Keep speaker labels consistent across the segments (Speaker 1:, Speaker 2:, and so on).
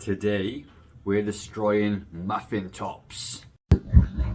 Speaker 1: Today, we're destroying muffin tops.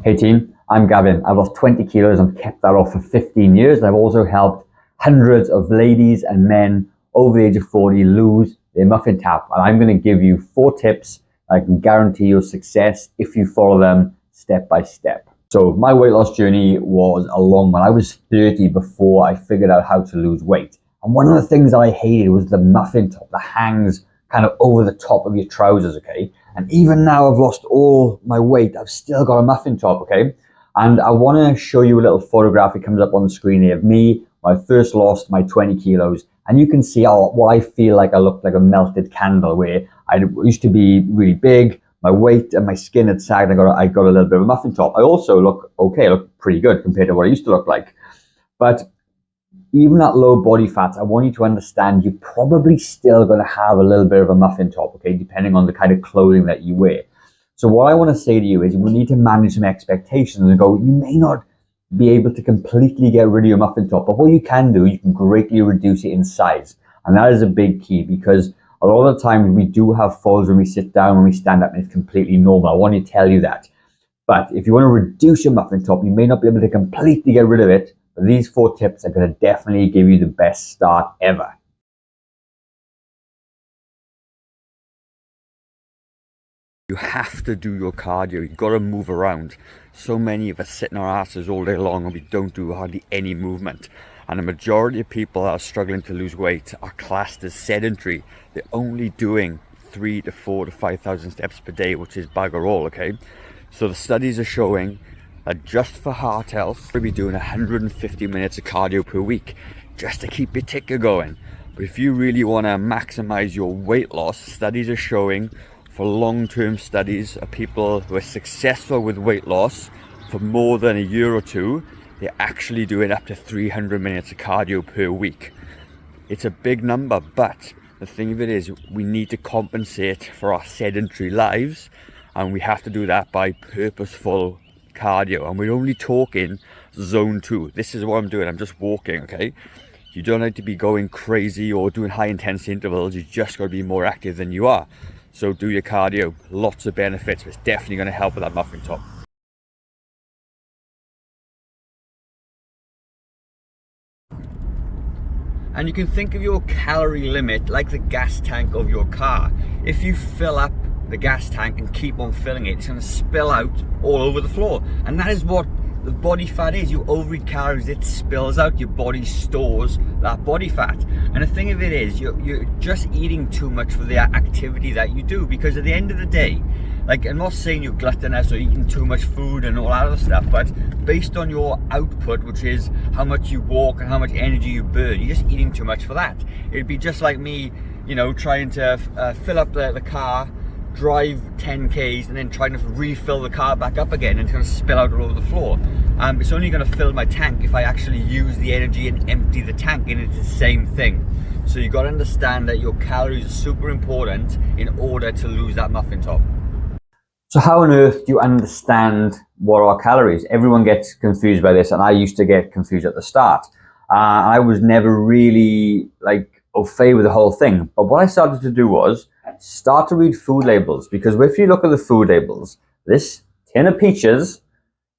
Speaker 2: Hey team, I'm Gavin. I've lost 20 kilos and kept that off for 15 years. I've also helped hundreds of ladies and men over the age of 40 lose their muffin top. And I'm going to give you 4 tips I can guarantee your success if you follow them step by step. So my weight loss journey was a long one. I was 30 before I figured out how to lose weight. And one of the things that I hated was the muffin top that hangs kind of over the top of your trousers, okay? And even now I've lost all my weight, I've still got a muffin top, okay? And I want to show you a little photograph. It comes up on the screen here of me when I first lost my 20 kilos. And you can see what I feel like I looked like a melted candle, where I used to be really big, my weight and my skin had sagged, I got a little bit of a muffin top. I also look okay, I look pretty good compared to what I used to look like. But even at low body fat, I want you to understand you're probably still going to have a little bit of a muffin top, okay, depending on the kind of clothing that you wear. So what I want to say to you is we need to manage some expectations and go, you may not be able to completely get rid of your muffin top, but what you can do, you can greatly reduce it in size. And that is a big key, because a lot of the time we do have falls when we sit down, when we stand up, and it's completely normal. I want to tell you that. But if you want to reduce your muffin top, you may not be able to completely get rid of it. But these 4 tips are going to definitely give you the best start ever.
Speaker 1: You have to do your cardio, you've got to move around. So many of us sit in our asses all day long and we don't do hardly any movement. And the majority of people that are struggling to lose weight are classed as sedentary. They're only doing 3 to 4 to 5,000 steps per day, which is bugger all, okay? So the studies are showing that just for heart health, we'll be doing 150 minutes of cardio per week just to keep your ticker going. But if you really want to maximize your weight loss, studies are showing, for long-term studies of people who are successful with weight loss for more than a year or two, they're actually doing up to 300 minutes of cardio per week. It's a big number, but the thing of it is we need to compensate for our sedentary lives, and we have to do that by purposeful cardio. And we're only talking zone 2. This is what I'm doing. I'm just walking, okay? You don't need to be going crazy or doing high intensity intervals. You just got to be more active than you are. So do your cardio. Lots of benefits. It's definitely going to help with that muffin top. And you can think of your calorie limit like the gas tank of your car. If you fill up the gas tank and keep on filling it, it's going to spill out all over the floor. And that is what the body fat is. You overeat calories, it spills out, your body stores that body fat. And the thing of it is, you're just eating too much for the activity that you do, because at the end of the day, like, I'm not saying you're gluttonous or eating too much food and all that other stuff, but based on your output, which is how much you walk and how much energy you burn, you're just eating too much for that. It'd be just like me, you know, trying to fill up the car, drive 10 Ks and then trying to refill the car back up again, and it's going to spill out all over the floor. It's only going to fill my tank if I actually use the energy and empty the tank, and it's the same thing. So you got to understand that your calories are super important in order to lose that muffin top.
Speaker 2: So how on earth do you understand what are calories? Everyone gets confused by this, and I used to get confused at the start. I was never really like au fait with the whole thing. But what I started to do was start to read food labels, because if you look at the food labels, this tin of peaches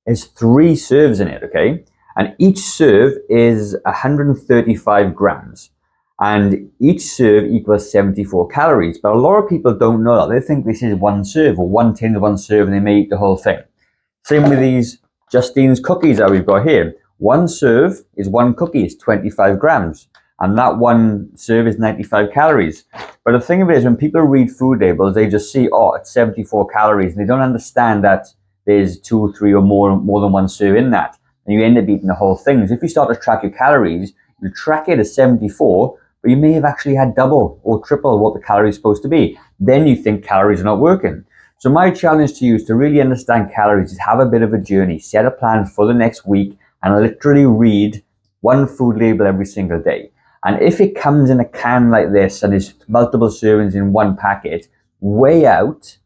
Speaker 2: is 3 serves in it, okay? And each serve is 135 grams. And each serve equals 74 calories. But a lot of people don't know that. They think this is 1 serve, or 1 tin of 1 serve, and they may eat the whole thing. Same with these Justine's cookies that we've got here. 1 serve is 1 cookie, it's 25 grams. And that 1 serve is 95 calories. But the thing of it is, when people read food labels, they just see, oh, it's 74 calories. And they don't understand that there's 2, 3, or more than 1 serve in that. And you end up eating the whole thing. So if you start to track your calories, you track it as 74, but you may have actually had double or triple what the calorie is supposed to be. Then you think calories are not working. So my challenge to you is to really understand calories, is have a bit of a journey, set a plan for the next week, and literally read 1 food label every single day. And if it comes in a can like this and there's multiple servings in 1 packet, weigh out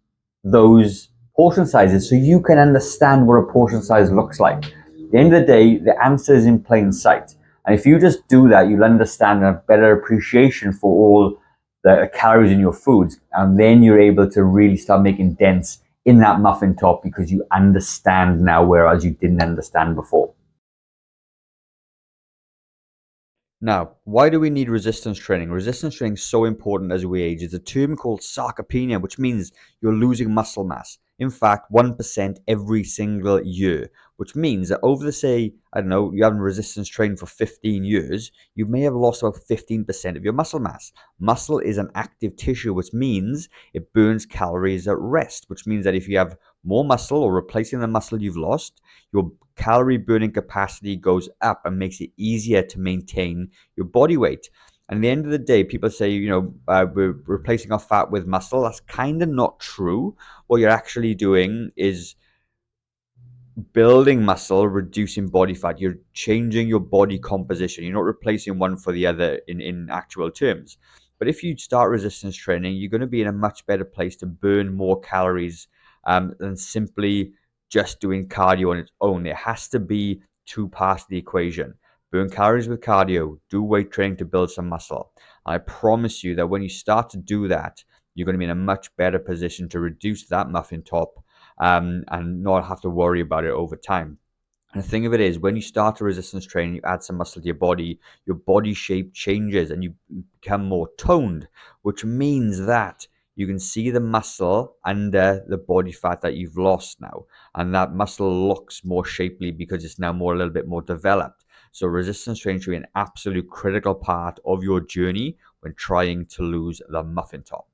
Speaker 2: those portion sizes so you can understand what a portion size looks like. At the end of the day, the answer is in plain sight. And if you just do that, you'll understand and have better appreciation for all the calories in your foods, and then you're able to really start making dents in that muffin top because you understand now, whereas you didn't understand before.
Speaker 1: Now, why do we need resistance training? Resistance training is so important as we age. It's a term called sarcopenia, which means you're losing muscle mass. In fact, 1% every single year, which means that over the, say, I don't know, you haven't resistance trained for 15 years, you may have lost about 15% of your muscle mass. Muscle is an active tissue, which means it burns calories at rest, which means that if you have more muscle or replacing the muscle you've lost, your calorie burning capacity goes up and makes it easier to maintain your body weight. And at the end of the day, people say, we're replacing our fat with muscle. That's kind of not true. What you're actually doing is building muscle, reducing body fat. You're changing your body composition. You're not replacing one for the other in actual terms. But if you start resistance training, you're going to be in a much better place to burn more calories than simply just doing cardio on its own. It has to be two parts of the equation. Burn calories with cardio, do weight training to build some muscle. I promise you that when you start to do that, you're going to be in a much better position to reduce that muffin top and not have to worry about it over time. And the thing of it is, when you start a resistance training, you add some muscle to your body shape changes and you become more toned, which means that you can see the muscle under the body fat that you've lost now. And that muscle looks more shapely because it's now a little bit more developed. So resistance training should be an absolute critical part of your journey when trying to lose the muffin top.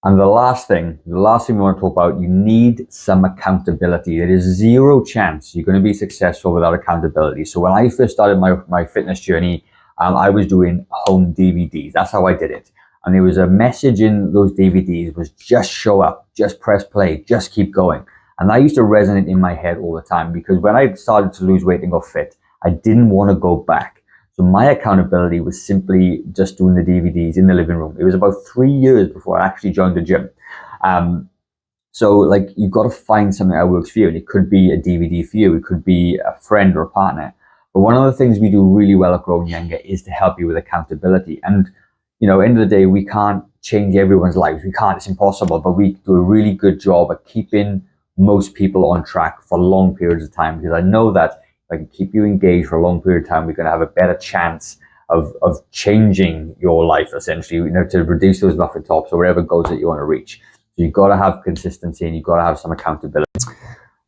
Speaker 2: And the last thing we want to talk about, you need some accountability. There is zero chance you're going to be successful without accountability. So when I first started my fitness journey, I was doing home DVDs. That's how I did it. And there was a message in those DVDs was just show up, just press play, just keep going. And that used to resonate in my head all the time because when I started to lose weight and go fit, I didn't want to go back. So my accountability was simply just doing the DVDs in the living room. It was about 3 years before I actually joined the gym. So like you've got to find something that works for you. And it could be a DVD for you. It could be a friend or a partner. But one of the things we do really well at Growing Younger is to help you with accountability. And, end of the day, we can't change everyone's lives. We can't, it's impossible, but we do a really good job at keeping most people on track for long periods of time because I know that if I can keep you engaged for a long period of time, we're going to have a better chance of changing your life, essentially, to reduce those muffin tops or whatever goals that you want to reach. So you've got to have consistency and you've got to have some accountability.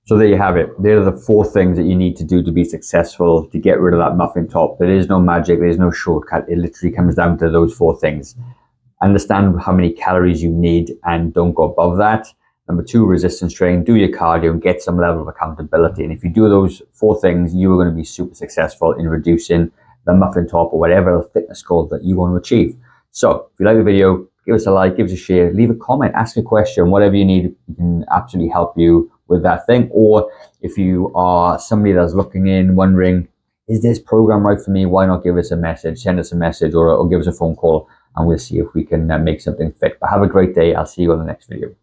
Speaker 2: So there you have it. There are the 4 things that you need to do to be successful, to get rid of that muffin top. There is no magic. There's no shortcut. It literally comes down to those 4 things. Understand how many calories you need and don't go above that. Number 2, resistance training, do your cardio and get some level of accountability. And if you do those 4 things, you are going to be super successful in reducing the muffin top or whatever fitness goal that you want to achieve. So if you like the video, give us a like, give us a share, leave a comment, ask a question, whatever you need, we can absolutely help you with that thing. Or if you are somebody that's looking in, wondering, is this program right for me? Why not give us a message, send us a message or give us a phone call and we'll see if we can make something fit. But have a great day. I'll see you on the next video.